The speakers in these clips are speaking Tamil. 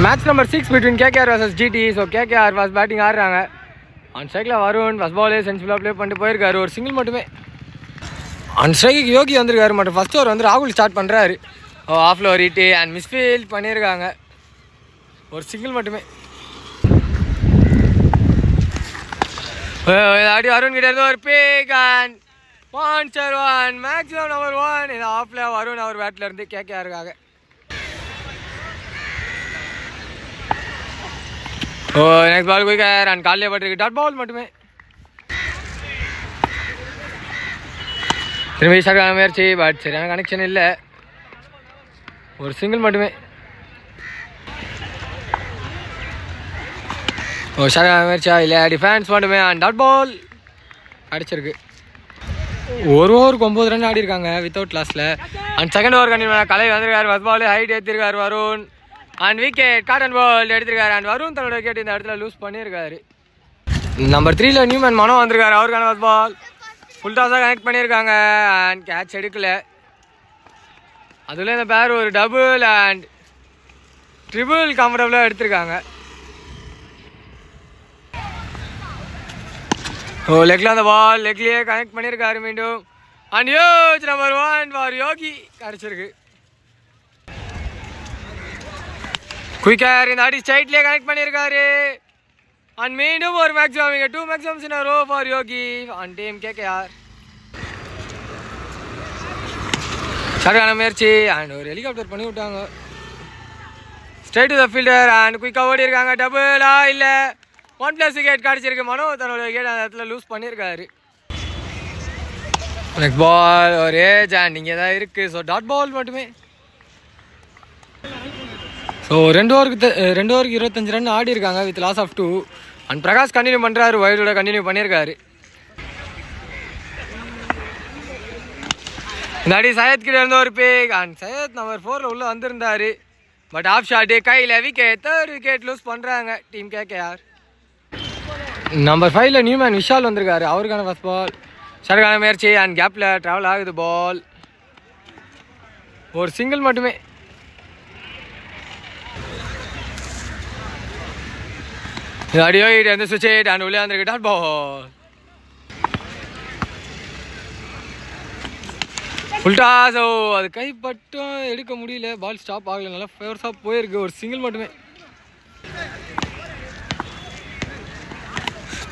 Match number 6 between KKR versus GT. So KKR was batting ஆடுறாங்க. On strikeல வருண் ஃபர்ஸ்ட் பாலே சென்சிபிளா ப்ளே பண்ணிட்டு போயிருக்காரு. ஒரு சிங்கிள் மட்டுமே. On strike யோகி வந்திருக்காரு. மற்றும் ஃபர்ஸ்ட் ஓவர் வந்து ராகுல் ஸ்டார்ட் பண்றாரு. ஆஃப்ல ஒரு ஹிட் அண்ட் மிஸ்ஃபீல்ட் பண்ணியிருக்காங்க. ஒரு சிங்கிள் மட்டுமே. ஆடி வருண் கிட்ட இருந்து ஒரு big and bouncer one maximum number 1 இந்த ஆஃப்ல வருண் அவர் பேட்ல இருந்து KKRக்காக. நெக்ஸ்ட் பால் குயிக்கர் அண்ட் காலையே பட்டிருக்கு டாட் பால் மட்டுமே. திரும்பி சரியான முயற்சி பட் சரியான கனெக்ஷன் இல்லை. ஒரு சிங்கிள் மட்டுமே. சரியான முயற்சியா இல்லை டிஃபென்ஸ் மட்டுமே அண்ட் டாட் பால் அடிச்சிருக்கு. ஒரு ஓவருக்கு 9 ரன் ஆடி இருக்காங்க வித்தவுட் லாஸ்ட்ல. அண்ட் செகண்ட் ஓவர் கண்டிப்பாக கலை வந்திருக்காரு. ஃபர்ஸ்ட் பால் ஹைட் ஏற்றிருக்காரு Varun and wicket caught and ball எடுத்திருக்காரு. அண்ட் வருண் தன்னோட விக்கெட் இந்த இடத்துல லூஸ் பண்ணியிருக்காரு. நம்பர் 3ல நியூமன் மனோ வந்திருக்காரு. அவருக்கான ஃபர்ஸ்ட் பால் ஃபுல் டாஸாக கனெக்ட் பண்ணியிருக்காங்க அண்ட் கேட்ச் எடுக்கல. அதுல இந்த பேர் ஒரு டபுள் அண்ட் ட்ரிபிள் கம்ஃபர்டபுளாக எடுத்திருக்காங்க. லெக்ல அந்த பால் லெக்லேயே கனெக்ட் பண்ணியிருக்காரு மீண்டும். அண்ட் யோஜ் நம்பர் 1 ஃபார் யோகி கிடச்சிருக்கு. குயிக்கர் இந்த ஆடி ஸ்ட்ரைட்லேயே கனெக்ட் பண்ணியிருக்காரு. அண்ட் மீண்டும் ஒரு மேக்ஸிமம் இங்கே 2 maximums in row for Yogi and team KKR. சரியான முயற்சி அண்ட் ஒரு ஹெலிகாப்டர் பண்ணி விட்டாங்க. Straight to the fielder and குயிக்காக ஓடி இருக்காங்க. டபுளா இல்லை 1+ விக்கெட் கிடச்சிருக்கு. மனோ தன்னோட விக்கெட் அந்த இடத்துல லூஸ் பண்ணியிருக்காரு. நெக்ஸ்ட் பால் ஒரு ஏஜ் அண்ட் இங்கே தான் இருக்குது. ஸோ டாட் பால் மட்டுமே. ஸோ 2 ஓவருக்கு 25 ரன் ஆடி இருக்காங்க with loss of 2 and Prakash continue பண்ணுறாரு. வைடோட கண்டினியூ பண்ணியிருக்காரு. இந்த அடி சையத் கிட்ட இருந்த ஒரு பிக் அண்ட் சையத் நம்பர் 4ல் உள்ளே வந்திருந்தார். பட் ஆஃப் ஷாட்டு கையில் விக்கெட் 3rd விக்கெட் லூஸ் பண்ணுறாங்க டீம் KKR. நம்பர் 5ல நியூமேன் விஷால் வந்திருக்காரு. அவருக்கான ஃபர்ஸ்ட் பால் சரியான முயற்சி அண்ட் கேப்பில் ட்ராவல் ஆகுது பால். ஒரு சிங்கிள் மட்டுமே. அடியோ வந்து சுவிட்ச் ஹிட் அண்ட் உள்ளே வந்திருக்கு டாட் பால். ஃபுல்டா ஸோ அது கைப்பட்டும் எடுக்க முடியல. பால் ஸ்டாப் ஆகல. நல்லா ஃபேவர்ஸாக போயிருக்கு. ஒரு சிங்கிள் மட்டுமே.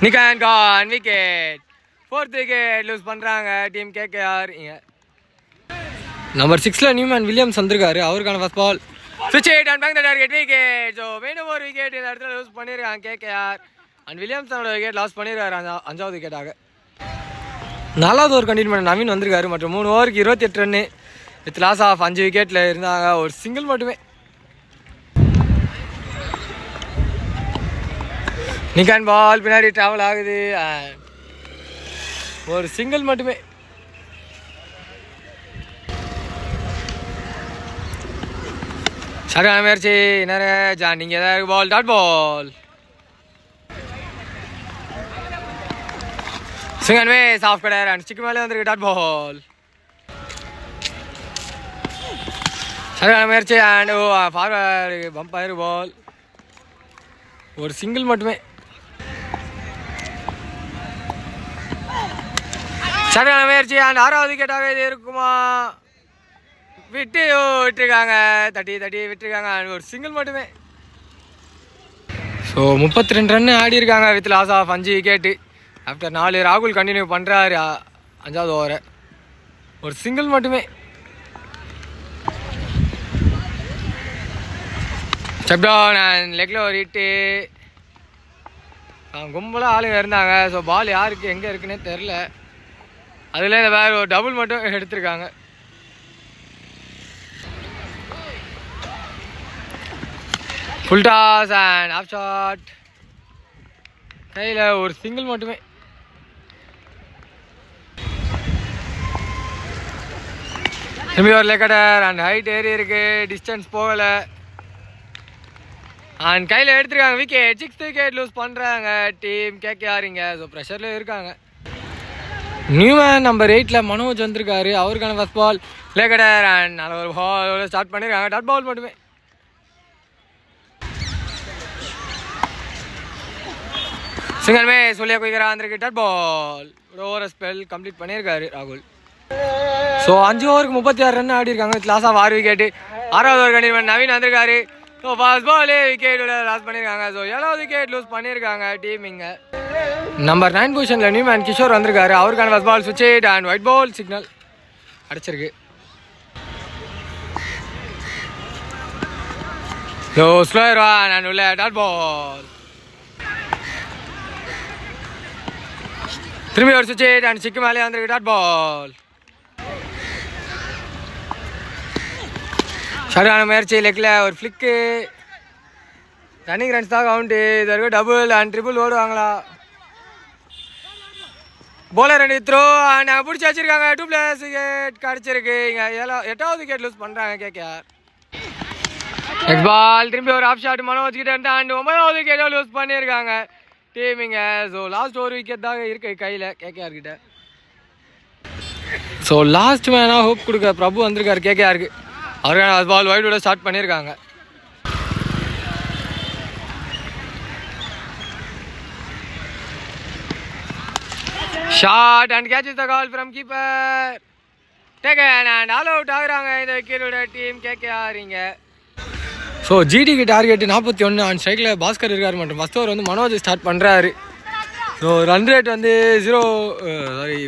நிக்கான் கான் விக்கெட் 4th விக்கெட் லூஸ் பண்ணுறாங்க டீம் KKR. இங்கே நம்பர் 6ல நியூமேன் வில்லியம்ஸ் வந்திருக்காரு. அவருக்கான ஃபர்ஸ்ட் பால் ஸ்விட்ச் hit and back the target wicket. So மீண்டும் ஒரு விக்கெட் இந்த இடத்துல லூஸ் பண்ணியிருக்காங்க KKR அண்ட் வில்லியம்ஸ் தன்னோட விக்கெட் லாஸ் பண்ணியிருக்காரு 5வது விக்கெட்டாக. 4வது ஓவர் கண்டினியூ பண்ண நவீன் வந்திருக்காரு. மற்றும் 3 ஓவருக்கு 28 ரன்னு வித் லாஸ் ஆஃப் 5 விக்கெட்டில் இருந்தாங்க. ஒரு சிங்கிள் மட்டுமே. நிக்கான் பால் பின்னாடி ட்ராவல் ஆகுது. ஒரு சிங்கிள் மட்டுமே. சரியான முயற்சி நிறைய ஜான் இங்கே தான் இருக்கு. Ball dot ball. சிங்கன் way soft cutter and stick மேலே வந்திருக்கு டாட் பால். சரியான முயற்சி அண்ட் ஃபார்வர்டு பம்ப் ஆயிரு பால். ஒரு சிங்கிள் மட்டுமே. சரியான முயற்சி அண்ட் 6வது விக்கெட்டாகவே இது இருக்குமா? விட்டுருக்காங்க. தட்டி விட்டுருக்காங்க அண்ட் ஒரு சிங்கிள் மட்டுமே. ஸோ 32 ரன் ஆடி இருக்காங்க with loss of 5 wicket. After 4 ராகுல் கண்டினியூ பண்ணுறாரு 5வது ஓவரை. ஒரு சிங்கிள் மட்டுமே. ஸ்டெப் டவுன் அண்ட் லெக்கில் ஒரு ஹிட்டு. கும்பலாக ஆளுங்க இருந்தாங்க. ஸோ பால் யாருக்கு எங்கே இருக்குன்னே தெரில. அதில் இந்த வேறு ஒரு டபுள் மட்டும் எடுத்திருக்காங்க. Full toss and off shot கையில் ஒரு சிங்கிள் மட்டுமே. திரும்பி ஒரு லெக்கடர் அண்ட் ஹைட் ஏறி இருக்கு. டிஸ்டன்ஸ் போகலை அண்ட் கையில் எடுத்துருக்காங்க விக்கெட். 6th விக்கெட் லூஸ் பண்ணுறாங்க டீம் KKR. இங்கே ஸோ ப்ரெஷரில் இருக்காங்க. நியூமேன் நம்பர் 8ல மனோஜ் வந்திருக்காரு. அவருக்கான ஃபர்ஸ்ட் பால் லெக்கடர் அண்ட் நல்ல ஒரு பால் ஸ்டார்ட் பண்ணியிருக்காங்க. டாட் பால் மட்டுமே. சிங்கிள் மே சொல்லியா குயிக்கிறான் வந்திருக்கு டாட் பால் ஒரு ஓவர் ஸ்பெல் கம்ப்ளீட் பண்ணியிருக்காரு ராகுல். ஸோ 5 ஓவருக்கு 36 ரன் ஆடி இருக்காங்க. Loss of 6 wicket. 6வது ஓவர் கண்டிப்பாக நவீன் வந்திருக்காரு. ஸோ ஃபர்ஸ்ட் பாலே விக்கெட்டோட லாஸ் பண்ணியிருக்காங்க. ஸோ 7வது விக்கெட் லூஸ் பண்ணியிருக்காங்க டீம் இங்கே. நம்பர் 9 பொசிஷனில் நியூமேன் கிஷோர் வந்திருக்காரு. அவருக்கான ஃபர்ஸ்ட் பால் சுவிட்ச் hit and wide ball signal அடிச்சிருக்கு. ஸோ ஸ்லோயர் ஒன் அண்ட் உள்ள டாட் பால். திரும்பி ஒரு சுவிட்ச் ஹிட் அண்ட் சிக்கு மேலே வந்திருக்கு டாட் பால். சரியான முயற்சி லெக்கில் ஒரு ஃப்ளிக்கு. ரன்னிங் ரன்ஸ் தான் கவுண்ட்டு. இது வரைக்கும் டபுள் அண்ட் ட்ரிபிள் ஓடுவாங்களா? போலர் 2 த்ரோ அண்ட் பிடிச்சி வச்சிருக்காங்க. 2+ விக்கெட் கிடச்சிருக்கு. இங்கே 8வது விக்கெட் லூஸ் பண்ணுறாங்க கேகேஆர். நெக்ஸ்ட் பால் திரும்பி ஒரு ஆஃப் ஷாட் மனோஜ் கிட்ட இருந்து அண்ட் 9வது விக்கெட்டோ லூஸ் பண்ணியிருக்காங்க டீம் இங்கே. ஸோ லாஸ்ட் ஒரு விக்கெட் தான் இருக்கு கையில் கேகேஆர் கிட்ட. ஸோ லாஸ்ட் மேனாக ஹோப் கொடுக்க பிரபு வந்திருக்காரு கேகேஆருக்கு. அவருக்கான பால் வைடோட ஸ்டார்ட் பண்ணியிருக்காங்க. Shot and catch the call from keeper. Taken and all out ஆகுறாங்க இந்த விக்கெட்டோட டீம் கேகேஆர் இங்கே. ஸோ ஜிடிக்கு டார்கெட் 41 அண்ட் ஸ்ட்ரைக்கில் பாஸ்கர் இருக்கார் மற்றும் ஃபஸ்ட் ஓவர் வந்து மனோஜ் ஸ்டார்ட் பண்ணுறாரு. ஸோ ரன் ரேட் வந்து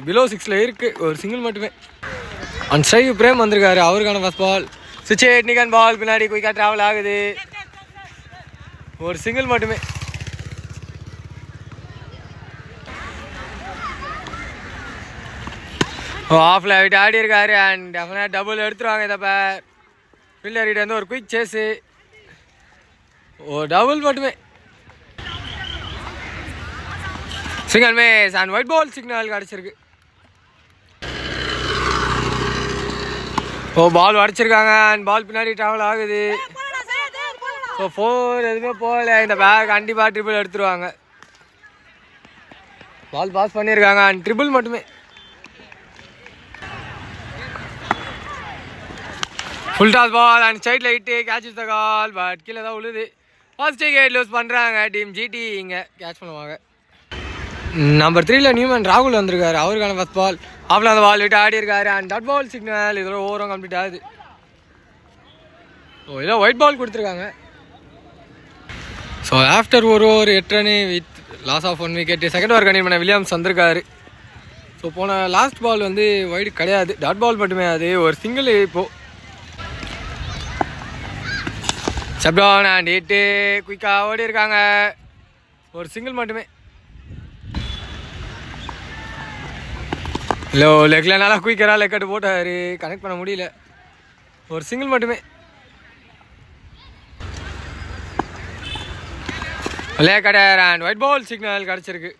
பிலோ 6ல் இருக்குது. ஒரு சிங்கிள் மட்டுமே. அண்ட் ஸ்ட்ரைக்கு பிரேம் வந்திருக்காரு. அவருக்கான ஃபஸ்ட் பால் சுவிட்ச் ஹிட் நிகன் பால் பின்னாடி குயிக்காக ட்ராவல் ஆகுது. ஒரு சிங்கிள் மட்டுமே. ஆஃப்ல விட்டு ஆடி இருக்காரு அண்ட் டெஃபினட் டபுள் எடுத்துருவாங்க. இதை பேர் பில்லர்கிட்ட வந்து ஒரு குயிக் சேஸு. ஓ டபுள் மட்டுமே. சிங்கிள் மேஸ் அண்ட் ஒயிட் பால் சிக்னல் கிடச்சிருக்கு. ஓ பால் அடிச்சிருக்காங்க அண்ட் பால் பின்னாடி ட்ராவல் ஆகுது. ஸோ 4 எதுவுமே போகல. இந்த பேக் கண்டிப்பாக ட்ரிபிள் எடுத்துருவாங்க. பால் பாஸ் பண்ணியிருக்காங்க அண்ட் ட்ரிபிள் மட்டுமே. ஃபுல் டாஸ் பால் அண்ட் சைடில் hit catch the call but கீழே தான் உழுது. ஃபர்ஸ்ட் விக்கெட் லூஸ் பண்ணுறாங்க டீம் ஜிடி இங்கே கேட்ச் பண்ணுவாங்க. நம்பர் 3ல் நியூமன் ராகுல் வந்திருக்காரு. அவருக்கான ஃபர்ஸ்ட் பால் ஆஃப்ல அந்த பால் விட்டு ஆடி இருக்காரு அண்ட் டாட் பால் சிக்னல். இதோட ஓவரும் கம்ப்ளீட் ஆகுது. ஓ இல்லை ஒயிட் பால் கொடுத்துருக்காங்க. ஸோ ஆஃப்டர் ஒரு over 8 run with loss of 1 wicket. Second over கண்டிப்பாக வில்லியம்ஸ் வந்திருக்காரு. ஸோ போன லாஸ்ட் பால் வந்து ஒயிட் கிடையாது, டாட் பால் மட்டுமே. அது ஒரு சிங்கிள். இப்போது சப்டவுன் அண்ட் ஹிட்டு குயிக்காக ஓடி இருக்காங்க. ஒரு சிங்கிள் மட்டுமே. இல்லை லெக்கில் நல்லா குயிக்கராக லெக்கட்டு போட்டார். கனெக்ட் பண்ண முடியல. ஒரு சிங்கிள் மட்டுமே. லேக்கடர் அண்ட் ஒயிட் பால் சிக்னல் கிடச்சிருக்கு.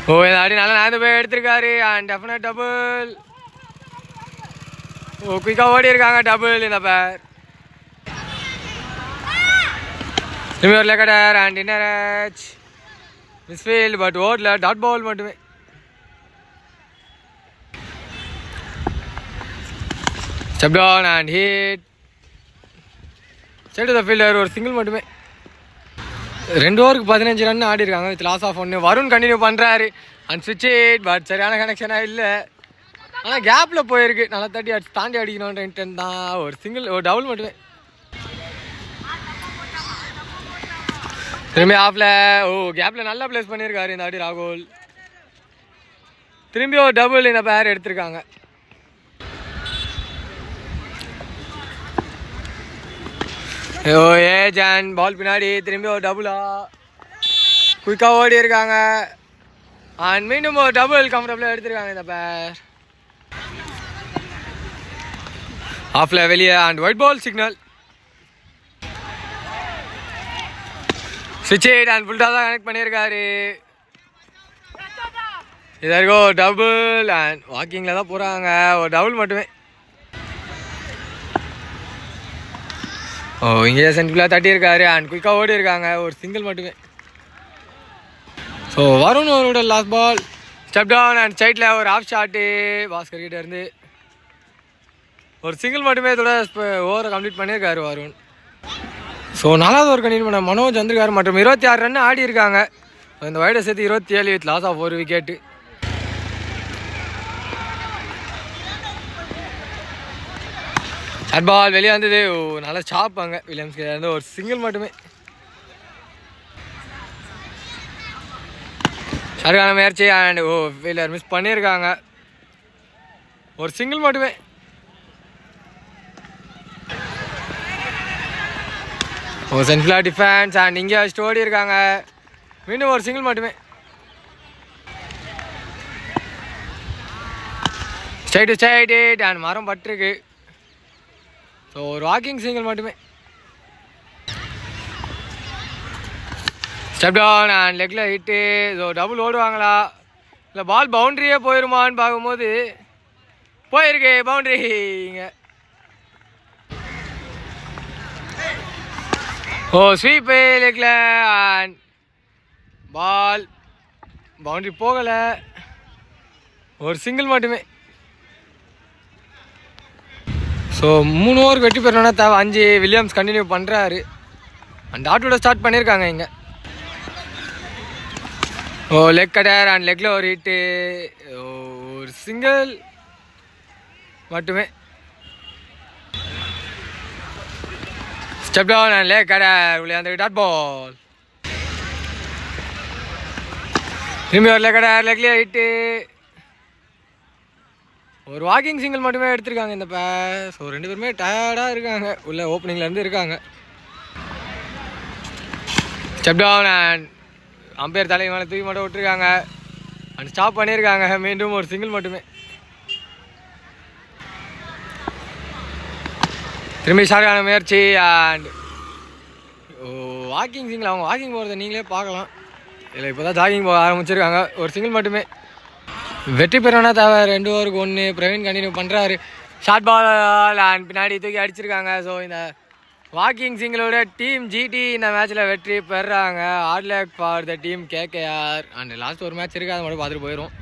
ஓ இந்த ஆடி நல்லா நடந்து போய் எடுத்திருக்காரு அண்ட் டெஃபினட் டபுள். ஓ குயிக்காக ஓடி இருக்காங்க. டபுள் இந்த பேர். ஒரு leg cutter and inner edge misfield but ஓடல. டாட் பால் மட்டுமே. Step down and hit side the fielder. ஒரு சிங்கிள் மட்டுமே. 2 ஓவருக்கு 15 ரன் ஆடி இருக்காங்க with loss of 1. Varun continue பண்ணுறாரு அண்ட் ஸ்விட்ச் ஹிட் பட் சரியான கனெக்ஷனாக இல்லை. ஆனால் கேப்பில் போயிருக்கு. நல்லா தாண்டி அடிக்கணுன்ற இன்டென்ட் தான். ஒரு சிங்கிள் ஒரு டபுள் மட்டுமே. திரும்பி ஆஃப்ல ஓ கேப்பில் நல்லா பிளேஸ் பண்ணியிருக்காரு இந்த ஆடி ராகுல். திரும்பி ஒரு டபுள் இந்த பேர் எடுத்திருக்காங்க. ஓ ஏஜ் அண்ட் பால் பின்னாடி திரும்பி ஒரு டபுளா குயிக்காக ஓடி இருக்காங்க அண்ட் மீண்டும் ஒரு டபுள் கம்ஃபர்டபுளாக எடுத்திருக்காங்க இந்த பேர். ஆஃப்ல வெளியே அண்ட் ஒயிட் பால் சிக்னல். ஸ்விட்ச் ஹிட் அண்ட் ஃபுல்டாக தான் கனெக்ட் பண்ணியிருக்காரு. இதற்கோ டபுள் அண்ட் வாக்கிங்கில் தான் போகிறாங்க. ஒரு டபுள் மட்டுமே. ஓ இங்கே சென்ட்ரலாக தட்டியிருக்காரு அண்ட் குயிக்காக ஓடி இருக்காங்க. ஒரு சிங்கிள் மட்டுமே. ஸோ வருண் அவரோட last ball step down and சைட்டில் ஒரு ஆஃப் ஷாட்டு பாஸ்கர் கிட்ட இருந்து. ஒரு சிங்கிள் மட்டுமே இதோட ஓவரை கம்ப்ளீட் பண்ணியிருக்காரு வருண். ஸோ 4வது ஓவர் கண்டினியூ பண்ண மனோஜ் வந்திருக்காரு மற்றும் 26 ரன் ஆடி இருக்காங்க. இந்த வைடை சேர்த்து 27 with loss of 1 wicket. Short ball வெளியே வந்தது. நல்லா சாப்பாங்க வில்லியம்ஸ்க்கு வந்து ஒரு சிங்கிள் மட்டுமே. ஷார்க்கான முயற்சி அண்ட் ஃபீல்டர் மிஸ் பண்ணியிருக்காங்க. ஒரு சிங்கிள் மட்டுமே. சென்ட்ரல் டிஃபென்ஸ் அண்ட் இங்கே ஸ்டோடி இருக்காங்க. மீண்டும் ஒரு சிங்கிள் மட்டுமே. ஸ்ட்ரைட் அண்ட் மரம் பட்டிருக்கு. ஸோ ஒரு வாக்கிங் சிங்கிள் மட்டுமே. ஸ்டெப் டவுன் அண்ட் லெக்கில் ஹிட்டு. ஸோ டபுள் ஓடுவாங்களா இல்லை பால் பவுண்ட்ரியே போயிருமான்னு பார்க்கும்போது போயிருக்கு பவுண்ட்ரி. இங்கே ஸ்வீப்பு லெக்கில் அண்ட் பால் பவுண்ட்ரி போகலை. ஒரு சிங்கிள் மட்டுமே. ஸோ 3 ஓவருக்கு வெற்றி பெறணும்னா தேவை 5. வில்லியம்ஸ் கண்டினியூ பண்ணுறாரு அண்ட் டாட்டோட ஸ்டார்ட் பண்ணியிருக்காங்க இங்கே. லெக் கட்டர் அண்ட் லெக்கில் ஒரு ஹிட்டு. ஒரு சிங்கிள் மட்டுமே. Step down and leg cutter உள்ளே அந்த டாட் பால். திரும்பி ஒரு லெக் கட்டர் லெக்லேயே ஹிட்டு. ஒரு வாக்கிங் சிங்கிள் மட்டுமே எடுத்திருக்காங்க இந்த பேஸ். ஸோ 2 பேருமே டயர்டாக இருக்காங்க. உள்ள ஓப்பனிங்லேருந்து இருக்காங்க. ஸ்டெப் டவுன் அண்ட் அம்பையர் தலை மேலே தூக்கி மட்டும் விட்டுருக்காங்க அண்ட் ஸ்டாப் பண்ணியிருக்காங்க. மீண்டும் ஒரு சிங்கிள் மட்டுமே. திரும்பி ஷார்க்கான முயற்சி அண்ட் வாக்கிங் சிங்கிள். அவங்க வாக்கிங் போகிறத நீங்களே பார்க்கலாம். இல்லை இப்போ தான் ஜாகிங் போக ஆரம்பிச்சிருக்காங்க. ஒரு சிங்கிள் மட்டுமே. வெற்றி பெறணும்னா தேவை 2 ஓவருக்கு 1. பிரவீன் கண்டினியூ பண்ணுறாரு. ஷார்ட் பால் அண்ட் பின்னாடி தூக்கி அடிச்சிருக்காங்க. ஸோ இந்த வாக்கிங் சிங்கிளோட டீம் ஜிடி இந்த மேட்ச்சில் வெற்றி பெறாங்க. Hard luck for the team KKR. And last ஒரு மேட்ச் இருக்குது, அதை மட்டும் பார்த்துட்டு போயிடும்.